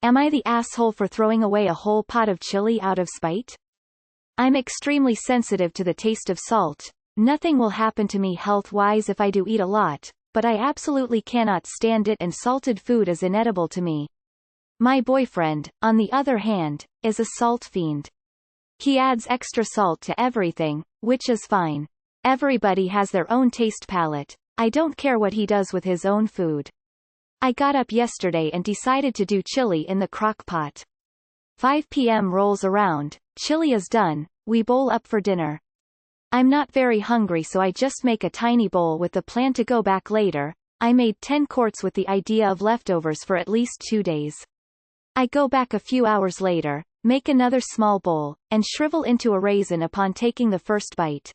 Am I the asshole for throwing away a whole pot of chili out of spite? I'm extremely sensitive to the taste of salt. Nothing will happen to me health-wise if I do eat a lot, but I absolutely cannot stand it, and salted food is inedible to me. My boyfriend, on the other hand, is a salt fiend. He adds extra salt to everything, which is fine. Everybody has their own taste palette. I don't care what he does with his own food. I got up yesterday and decided to do chili in the crock pot. 5 p.m. rolls around, chili is done, we bowl up for dinner. I'm not very hungry, so I just make a tiny bowl with the plan to go back later. I made 10 quarts with the idea of leftovers for at least 2 days. I go back a few hours later, make another small bowl, and shrivel into a raisin upon taking the first bite.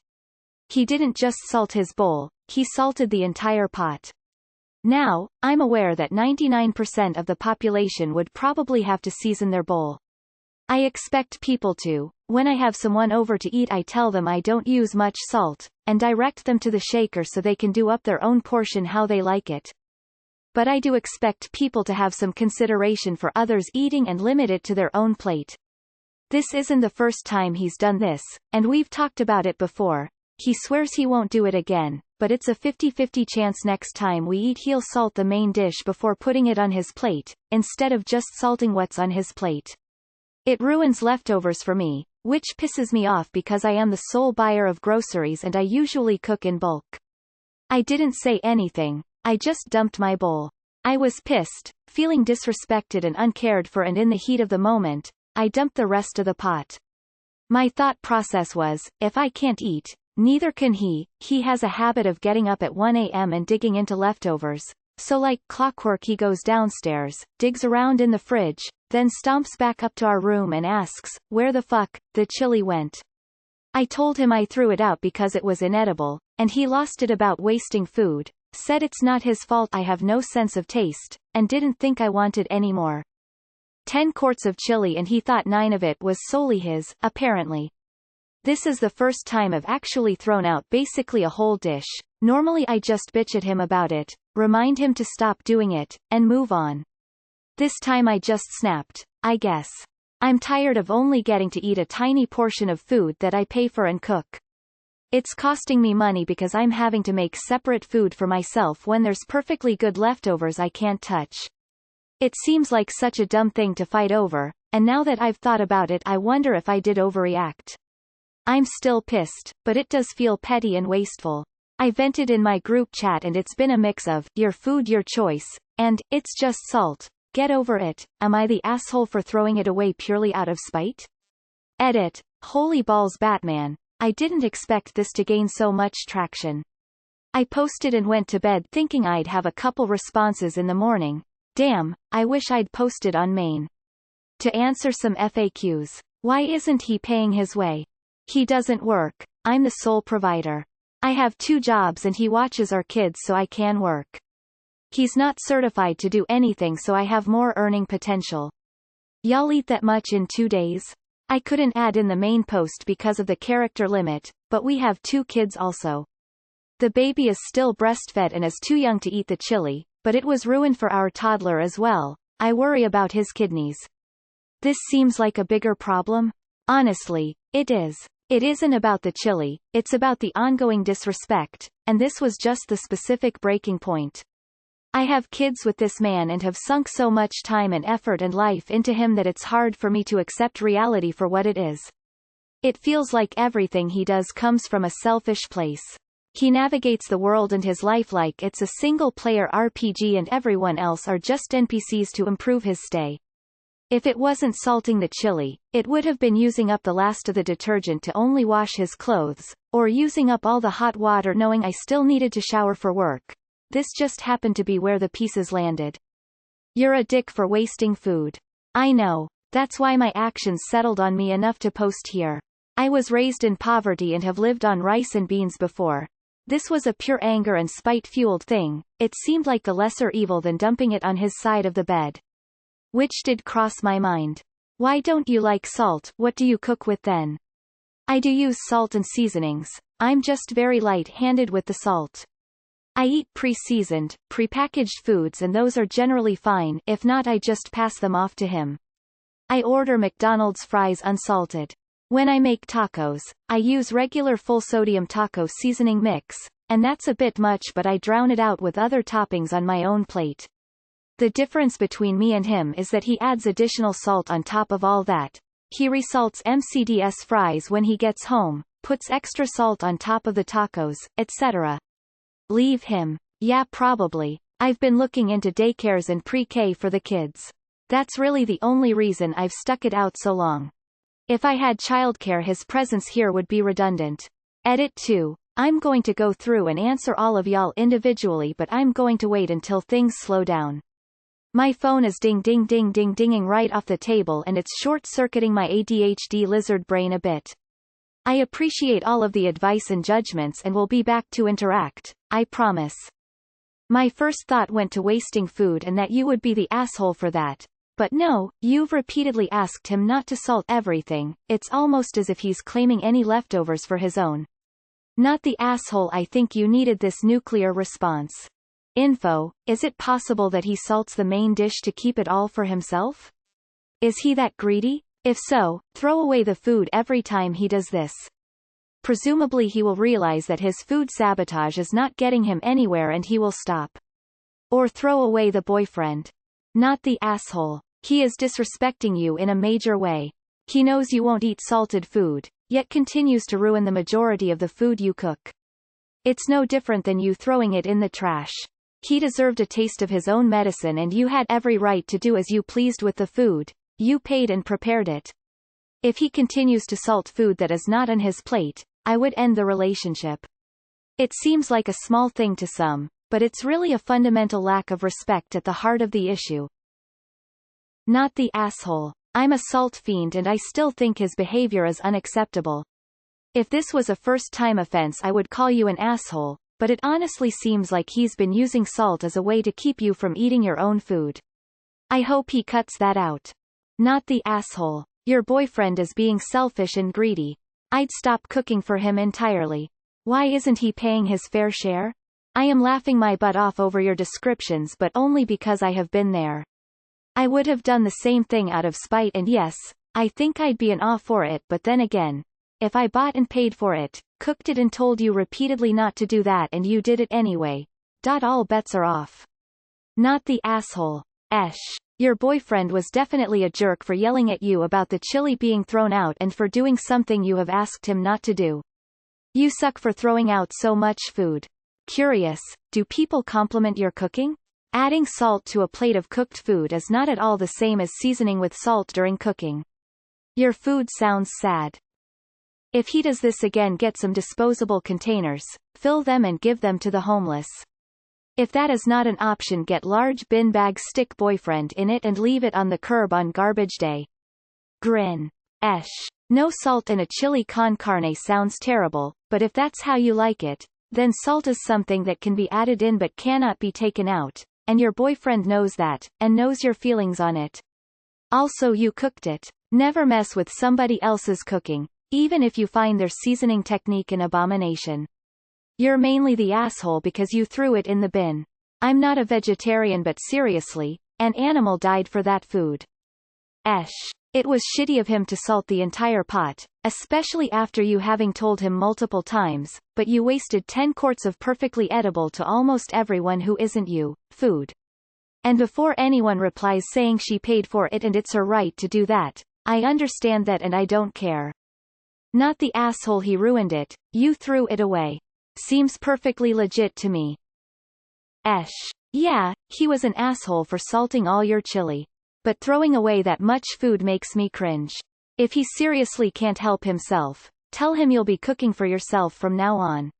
He didn't just salt his bowl, he salted the entire pot. Now, I'm aware that 99% of the population would probably have to season their bowl. I expect people to. When I have someone over to eat, I tell them I don't use much salt, and direct them to the shaker so they can do up their own portion how they like it. But I do expect people to have some consideration for others eating and limit it to their own plate. This isn't the first time he's done this, and we've talked about it before. He swears he won't do it again, but it's a 50-50 chance next time we eat he'll salt the main dish before putting it on his plate, instead of just salting what's on his plate. It ruins leftovers for me, which pisses me off because I am the sole buyer of groceries and I usually cook in bulk. I didn't say anything, I just dumped my bowl. I was pissed, feeling disrespected and uncared for, and in the heat of the moment, I dumped the rest of the pot. My thought process was, if I can't eat, neither can he. He has a habit of getting up at 1 a.m. and digging into leftovers, so like clockwork he goes downstairs, digs around in the fridge, then stomps back up to our room and asks, where the fuck the chili went. I told him I threw it out because it was inedible, and he lost it about wasting food, said it's not his fault I have no sense of taste, and didn't think I wanted any more. 10 quarts of chili and he thought 9 of it was solely his, apparently. This is the first time I've actually thrown out basically a whole dish. Normally I just bitch at him about it, remind him to stop doing it, and move on. This time I just snapped, I guess. I'm tired of only getting to eat a tiny portion of food that I pay for and cook. It's costing me money because I'm having to make separate food for myself when there's perfectly good leftovers I can't touch. It seems like such a dumb thing to fight over, and now that I've thought about it I wonder if I did overreact. I'm still pissed, but it does feel petty and wasteful. I vented in my group chat and it's been a mix of, your food your choice, and, it's just salt, get over it, am I the asshole for throwing it away purely out of spite? Edit. Holy balls Batman, I didn't expect this to gain so much traction. I posted and went to bed thinking I'd have a couple responses in the morning. Damn, I wish I'd posted on main. To answer some FAQs. Why isn't he paying his way? He doesn't work, I'm the sole provider. I have 2 jobs and he watches our kids so I can work. He's not certified to do anything so I have more earning potential. Y'all eat that much in 2 days? I couldn't add in the main post because of the character limit, but we have 2 kids also. The baby is still breastfed and is too young to eat the chili, but it was ruined for our toddler as well. I worry about his kidneys. This seems like a bigger problem? Honestly, it is. It isn't about the chili, it's about the ongoing disrespect, and this was just the specific breaking point. I have kids with this man and have sunk so much time and effort and life into him that it's hard for me to accept reality for what it is. It feels like everything he does comes from a selfish place. He navigates the world and his life like it's a single-player RPG and everyone else are just NPCs to improve his stay. If it wasn't salting the chili, it would have been using up the last of the detergent to only wash his clothes, or using up all the hot water knowing I still needed to shower for work. This just happened to be where the pieces landed. You're a dick for wasting food. I know. That's why my actions settled on me enough to post here. I was raised in poverty and have lived on rice and beans before. This was a pure anger and spite-fueled thing. It seemed like the lesser evil than dumping it on his side of the bed. Which did cross my mind. Why don't you like salt? What do you cook with then? I do use salt and seasonings. I'm just very light-handed with the salt. I eat pre-seasoned, prepackaged foods and those are generally fine, if not I just pass them off to him. I order McDonald's fries unsalted. When I make tacos, I use regular full-sodium taco seasoning mix, and that's a bit much but I drown it out with other toppings on my own plate. The difference between me and him is that he adds additional salt on top of all that. He resalts McD's fries when he gets home, puts extra salt on top of the tacos, etc. Leave him. Yeah, probably. I've been looking into daycares and pre-K for the kids. That's really the only reason I've stuck it out so long. If I had childcare his presence here would be redundant. Edit 2. I'm going to go through and answer all of y'all individually but I'm going to wait until things slow down. My phone is ding ding ding ding dinging right off the table and it's short-circuiting my ADHD lizard brain a bit. I appreciate all of the advice and judgments and will be back to interact, I promise. My first thought went to wasting food and that you would be the asshole for that. But no, you've repeatedly asked him not to salt everything, it's almost as if he's claiming any leftovers for his own. Not the asshole. I think you needed this nuclear response. Info, is it possible that he salts the main dish to keep it all for himself? Is he that greedy? If so, throw away the food every time he does this. Presumably he will realize that his food sabotage is not getting him anywhere and he will stop. Or throw away the boyfriend. Not the asshole. He is disrespecting you in a major way. He knows you won't eat salted food, yet continues to ruin the majority of the food you cook. It's no different than you throwing it in the trash. He deserved a taste of his own medicine and you had every right to do as you pleased with the food. You paid and prepared it. If he continues to salt food that is not on his plate, I would end the relationship. It seems like a small thing to some, but it's really a fundamental lack of respect at the heart of the issue. Not the asshole. I'm a salt fiend and I still think his behavior is unacceptable. If this was a first-time offense I would call you an asshole, but it honestly seems like he's been using salt as a way to keep you from eating your own food. I hope he cuts that out. Not the asshole. Your boyfriend is being selfish and greedy. I'd stop cooking for him entirely. Why isn't he paying his fair share? I am laughing my butt off over your descriptions but only because I have been there. I would have done the same thing out of spite and yes, I think I'd be an awe for it but then again, if I bought and paid for it, cooked it and told you repeatedly not to do that and you did it anyway. All bets are off. Not the asshole. Your boyfriend was definitely a jerk for yelling at you about the chili being thrown out and for doing something you have asked him not to do. You suck for throwing out so much food. Curious, do people compliment your cooking? Adding salt to a plate of cooked food is not at all the same as seasoning with salt during cooking. Your food sounds sad. If he does this again, get some disposable containers, fill them and give them to the homeless. If that is not an option, get large bin bag, stick boyfriend in it and leave it on the curb on garbage day. Grin. No salt in a chili con carne sounds terrible, but if that's how you like it, then salt is something that can be added in but cannot be taken out, and your boyfriend knows that, and knows your feelings on it. Also, you cooked it. Never mess with somebody else's cooking, even if you find their seasoning technique an abomination. You're mainly the asshole because you threw it in the bin. I'm not a vegetarian but seriously, an animal died for that food. It was shitty of him to salt the entire pot, especially after you having told him multiple times, but you wasted 10 quarts of perfectly edible to almost everyone who isn't you, food. And before anyone replies saying she paid for it and it's her right to do that, I understand that and I don't care. Not the asshole. He ruined it, you threw it away. Seems perfectly legit to me. Yeah, he was an asshole for salting all your chili. But throwing away that much food makes me cringe. If he seriously can't help himself, tell him you'll be cooking for yourself from now on.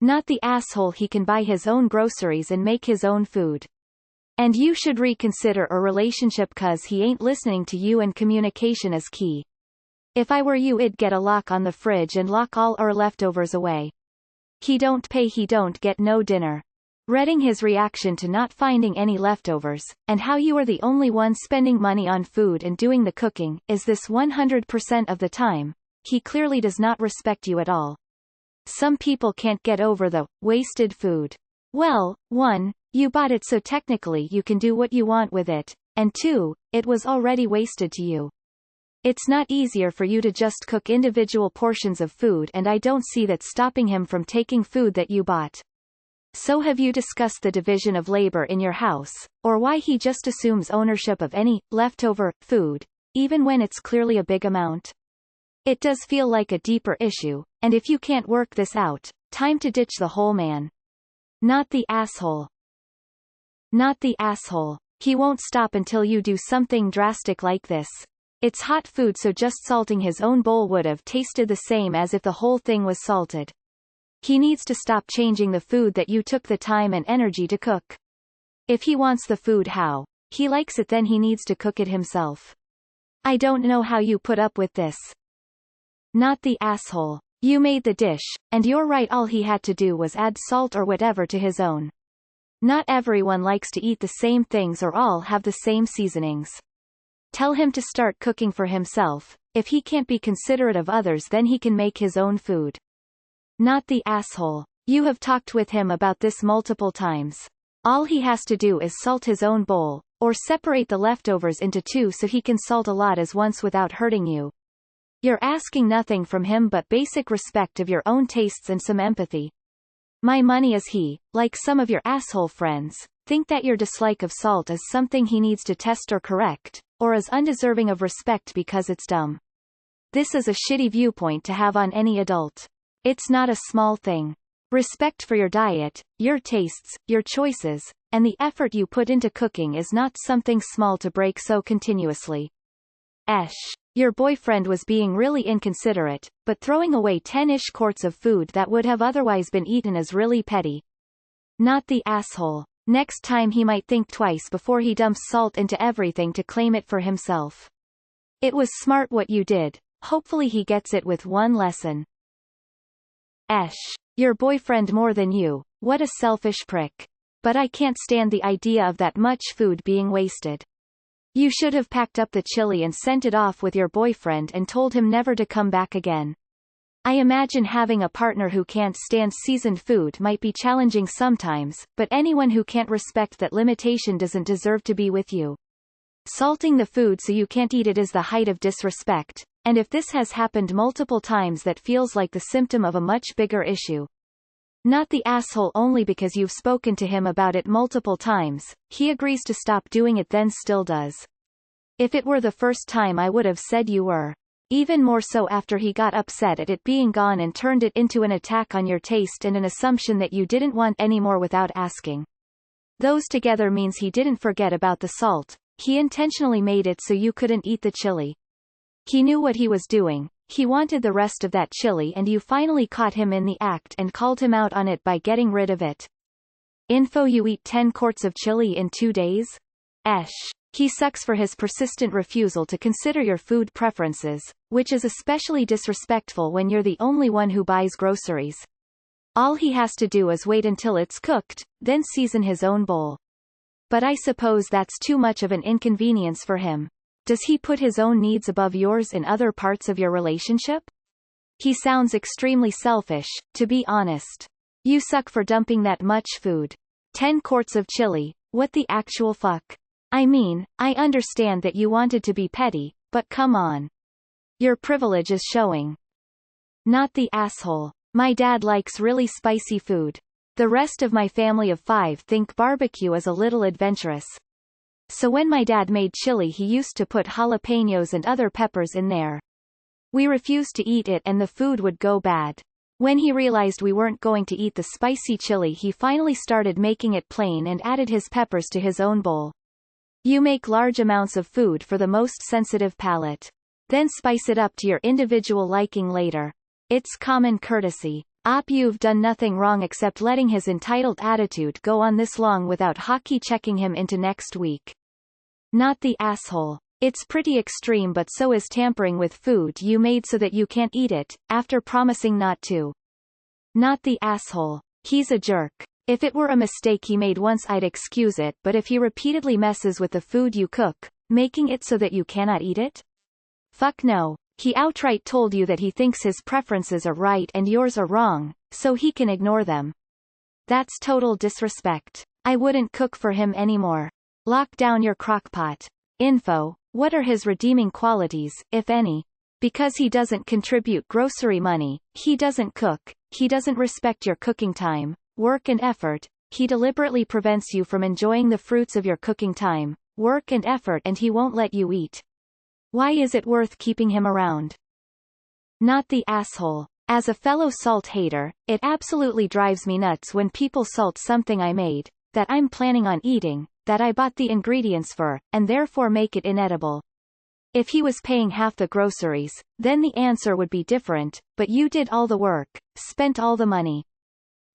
Not the asshole. He can buy his own groceries and make his own food. And you should reconsider a relationship cause he ain't listening to you and communication is key. If I were you, I'd get a lock on the fridge and lock all our leftovers away. He don't pay, he don't get no dinner. Reading his reaction to not finding any leftovers, and how you are the only one spending money on food and doing the cooking, is this 100% of the time, he clearly does not respect you at all. Some people can't get over the wasted food. Well, 1. You bought it so technically you can do what you want with it, and 2. It was already wasted to you. It's not easier for you to just cook individual portions of food, and I don't see that stopping him from taking food that you bought. So have you discussed the division of labor in your house, or why he just assumes ownership of any leftover food, even when it's clearly a big amount? It does feel like a deeper issue, and if you can't work this out, time to ditch the whole man. Not the asshole. Not the asshole. He won't stop until you do something drastic like this. It's hot food, so just salting his own bowl would have tasted the same as if the whole thing was salted. He needs to stop changing the food that you took the time and energy to cook. If he wants the food how he likes it, then he needs to cook it himself. I don't know how you put up with this. Not the asshole. You made the dish, and you're right, all he had to do was add salt or whatever to his own. Not everyone likes to eat the same things or all have the same seasonings. Tell him to start cooking for himself. If he can't be considerate of others, then he can make his own food. Not the asshole. You have talked with him about this multiple times. All he has to do is salt his own bowl, or separate the leftovers into 2 so he can salt a lot as once without hurting you. You're asking nothing from him but basic respect of your own tastes and some empathy. My money is he, like some of your asshole friends, think that your dislike of salt is something he needs to test or correct, or is undeserving of respect because it's dumb. This is a shitty viewpoint to have on any adult. It's not a small thing. Respect for your diet, your tastes, your choices, and the effort you put into cooking is not something small to break so continuously. Your boyfriend was being really inconsiderate, but throwing away 10-ish quarts of food that would have otherwise been eaten is really petty. Not the asshole. Next time he might think twice before he dumps salt into everything to claim it for himself. It was smart what you did. Hopefully he gets it with one lesson. Your boyfriend more than you. What a selfish prick. But I can't stand the idea of that much food being wasted. You should have packed up the chili and sent it off with your boyfriend and told him never to come back again. I imagine having a partner who can't stand seasoned food might be challenging sometimes, but anyone who can't respect that limitation doesn't deserve to be with you. Salting the food so you can't eat it is the height of disrespect, and if this has happened multiple times, that feels like the symptom of a much bigger issue. Not the asshole only because you've spoken to him about it multiple times, he agrees to stop doing it then still does. If it were the first time I would have said you were. Even more so after he got upset at it being gone and turned it into an attack on your taste and an assumption that you didn't want any more without asking. Those together means he didn't forget about the salt, he intentionally made it so you couldn't eat the chili. He knew what he was doing. He wanted the rest of that chili and you finally caught him in the act and called him out on it by getting rid of it. You eat 10 quarts of chili in 2 days? He sucks for his persistent refusal to consider your food preferences, which is especially disrespectful when you're the only one who buys groceries. All he has to do is wait until it's cooked, then season his own bowl. But I suppose that's too much of an inconvenience for him. Does he put his own needs above yours in other parts of your relationship? He sounds extremely selfish, to be honest. You suck for dumping that much food. 10 quarts of chili, what the actual fuck? I mean, I understand that you wanted to be petty, but come on. Your privilege is showing. Not the asshole. My dad likes really spicy food. The rest of my family of 5 think barbecue is a little adventurous. So when my dad made chili he used to put jalapenos and other peppers in there. We refused to eat it and the food would go bad. When he realized we weren't going to eat the spicy chili he finally started making it plain and added his peppers to his own bowl. You make large amounts of food for the most sensitive palate. Then spice it up to your individual liking later. It's common courtesy. You've done nothing wrong except letting his entitled attitude go on this long without hockey checking him into next week. Not the asshole. It's pretty extreme, but so is tampering with food you made so that you can't eat it, after promising not to. Not the asshole. He's a jerk. If it were a mistake he made once I'd excuse it, but if he repeatedly messes with the food you cook, making it so that you cannot eat it? Fuck no. He outright told you that he thinks his preferences are right and yours are wrong, so he can ignore them. That's total disrespect. I wouldn't cook for him anymore. Lock down your crockpot. Info. What are his redeeming qualities, if any? Because he doesn't contribute grocery money, he doesn't cook, he doesn't respect your cooking time, work and effort, he deliberately prevents you from enjoying the fruits of your cooking time, work and effort, and he won't let you eat. Why is it worth keeping him around? Not the asshole. As a fellow salt hater, it absolutely drives me nuts when people salt something I made, that I'm planning on eating, that I bought the ingredients for, and therefore make it inedible. If he was paying half the groceries, then the answer would be different, but you did all the work, spent all the money.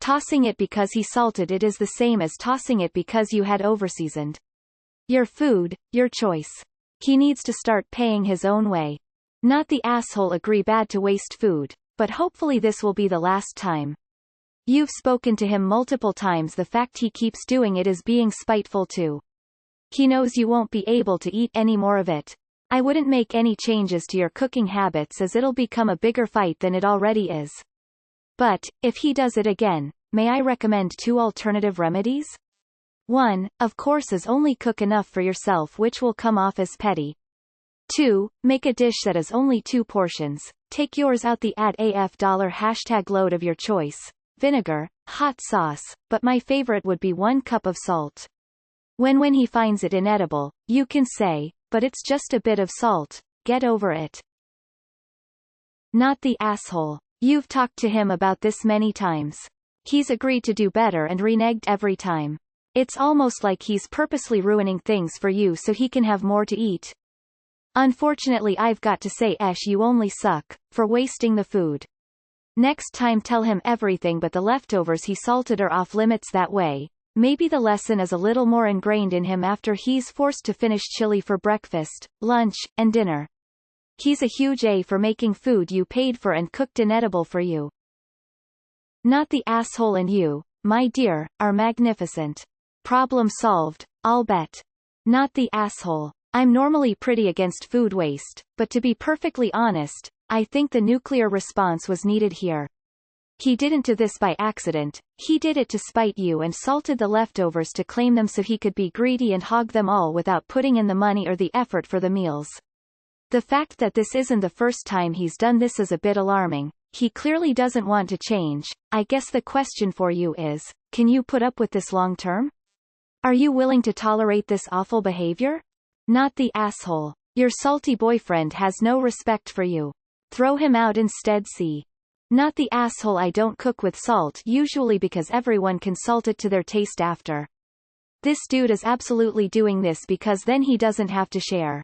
Tossing it because he salted it is the same as tossing it because you had overseasoned. Your food, your choice. He needs to start paying his own way. Not the asshole. Agree, bad to waste food, but hopefully this will be the last time. You've spoken to him multiple times. The fact he keeps doing it is being spiteful too. He knows you won't be able to eat any more of it. I wouldn't make any changes to your cooking habits as it'll become a bigger fight than it already is. But, if he does it again, may I recommend 2 alternative remedies? 1, of course, is only cook enough for yourself, which will come off as petty. 2, make a dish that is only 2 portions. Take yours out the @AF$ load of your choice. Vinegar, hot sauce, but my favorite would be 1 cup of salt. When he finds it inedible, you can say, but it's just a bit of salt, get over it. Not the asshole. You've talked to him about this many times. He's agreed to do better and reneged every time. It's almost like he's purposely ruining things for you so he can have more to eat. Unfortunately, I've got to say, you only suck for wasting the food. Next time tell him everything but the leftovers he salted are off limits. That way, maybe the lesson is a little more ingrained in him after he's forced to finish chili for breakfast, lunch, and dinner. He's a huge A for making food you paid for and cooked inedible for you. Not the asshole. And you, my dear, are magnificent. Problem solved, I'll bet. Not the asshole. I'm normally pretty against food waste, but to be perfectly honest, I think the nuclear response was needed here. He didn't do this by accident, he did it to spite you and salted the leftovers to claim them so he could be greedy and hog them all without putting in the money or the effort for the meals. The fact that this isn't the first time he's done this is a bit alarming. He clearly doesn't want to change. I guess the question for you is, can you put up with this long term? Are you willing to tolerate this awful behavior? Not the asshole. Your salty boyfriend has no respect for you. Throw him out instead. See. Not the asshole. I don't cook with salt usually because everyone can salt it to their taste after. This dude is absolutely doing this because then he doesn't have to share.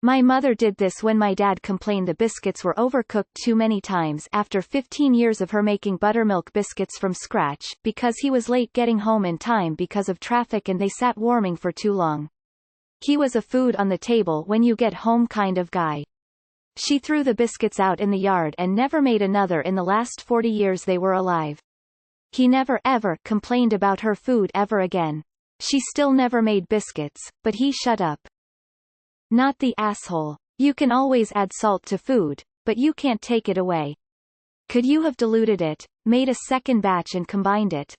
My mother did this when my dad complained the biscuits were overcooked too many times after 15 years of her making buttermilk biscuits from scratch because he was late getting home in time because of traffic and they sat warming for too long. He was a food on the table when you get home kind of guy. She threw the biscuits out in the yard and never made another in the last 40 years they were alive. He never ever complained about her food ever again. She still never made biscuits, but he shut up. Not the asshole. You can always add salt to food, but you can't take it away. Could you have diluted it, made a second batch and combined it?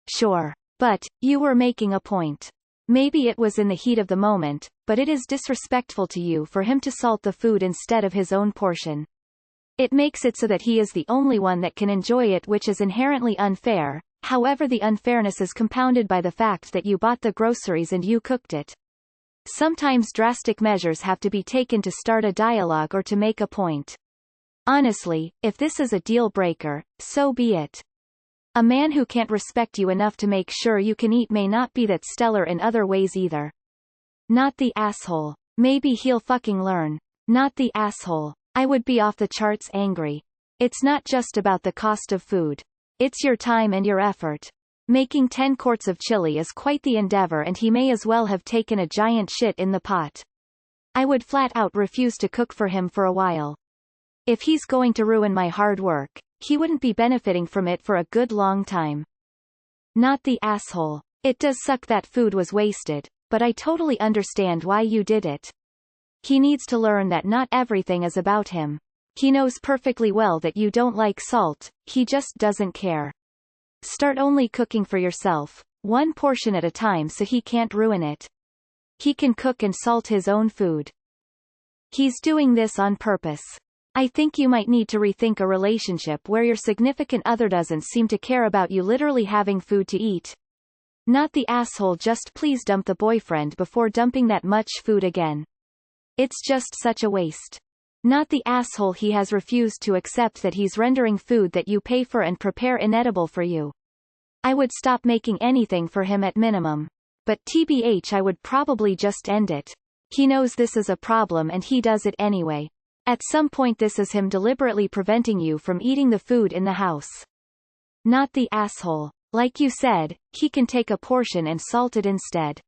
Sure. But, you were making a point. Maybe it was in the heat of the moment, but it is disrespectful to you for him to salt the food instead of his own portion. It makes it so that he is the only one that can enjoy it, which is inherently unfair. However, the unfairness is compounded by the fact that you bought the groceries and you cooked it. Sometimes drastic measures have to be taken to start a dialogue or to make a point. Honestly, if this is a deal breaker, so be it. A man who can't respect you enough to make sure you can eat may not be that stellar in other ways either. Not the asshole. Maybe he'll fucking learn. Not the asshole. I would be off the charts angry. It's not just about the cost of food. It's your time and your effort. Making 10 quarts of chili is quite the endeavor and he may as well have taken a giant shit in the pot. I would flat out refuse to cook for him for a while. If he's going to ruin my hard work, he wouldn't be benefiting from it for a good long time. Not the asshole. It does suck that food was wasted, but I totally understand why you did it. He needs to learn that not everything is about him. He knows perfectly well that you don't like salt, he just doesn't care. Start only cooking for yourself, one portion at a time so he can't ruin it. He can cook and salt his own food. He's doing this on purpose. I think you might need to rethink a relationship where your significant other doesn't seem to care about you literally having food to eat. Not the asshole. Just please dump the boyfriend before dumping that much food again. It's just such a waste. Not the asshole. He has refused to accept that he's rendering food that you pay for and prepare inedible for you. I would stop making anything for him at minimum. But TBH, I would probably just end it. He knows this is a problem and he does it anyway. At some point this is him deliberately preventing you from eating the food in the house. Not the asshole. Like you said, he can take a portion and salt it instead.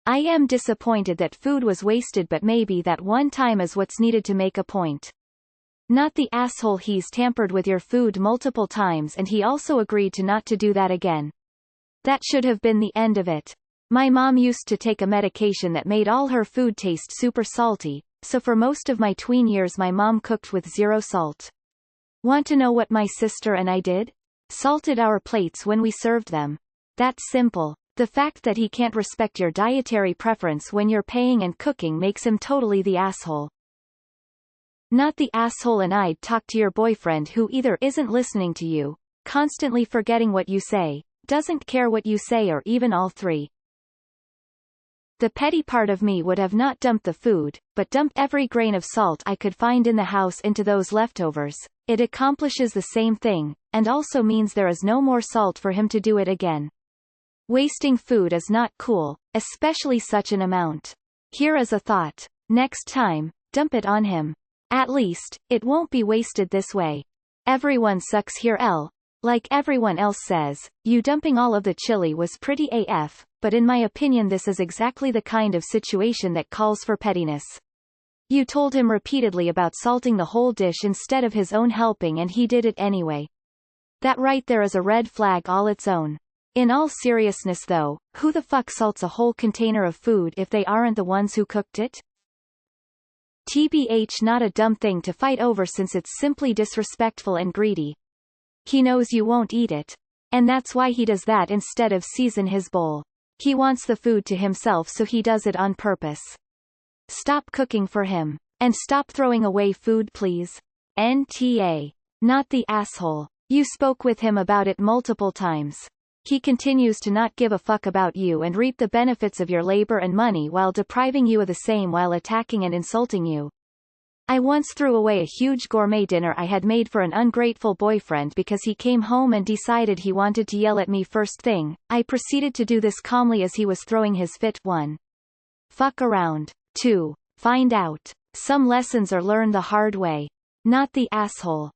I am disappointed that food was wasted, but maybe that one time is what's needed to make a point. Not the asshole. He's tampered with your food multiple times and he also agreed to not to do that again. That should have been the end of it. My mom used to take a medication that made all her food taste super salty, so for most of my tween years my mom cooked with 0 salt. Want to know what my sister and I did? Salted our plates when we served them. That's simple. The fact that he can't respect your dietary preference when you're paying and cooking makes him totally the asshole. Not the asshole. And I'd talk to your boyfriend who either isn't listening to you, constantly forgetting what you say, doesn't care what you say, or even all three. The petty part of me would have not dumped the food, but dumped every grain of salt I could find in the house into those leftovers. It accomplishes the same thing, and also means there is no more salt for him to do it again. Wasting food is not cool, especially such an amount. Here is a thought. Next time, dump it on him. At least, it won't be wasted this way. Everyone sucks here. Like everyone else says, you dumping all of the chili was pretty AF, but in my opinion this is exactly the kind of situation that calls for pettiness. You told him repeatedly about salting the whole dish instead of his own helping and he did it anyway. That right there is a red flag all its own. In all seriousness though, who the fuck salts a whole container of food if they aren't the ones who cooked it? TBH, not a dumb thing to fight over since it's simply disrespectful and greedy. He knows you won't eat it. And that's why he does that instead of season his bowl. He wants the food to himself, so he does it on purpose. Stop cooking for him. And stop throwing away food, please. NTA. Not the asshole. You spoke with him about it multiple times. He continues to not give a fuck about you and reap the benefits of your labor and money while depriving you of the same, while attacking and insulting you. I once threw away a huge gourmet dinner I had made for an ungrateful boyfriend because he came home and decided he wanted to yell at me first thing. I proceeded to do this calmly as he was throwing his fit. 1. Fuck around. 2. Find out. Some lessons are learned the hard way. Not the asshole.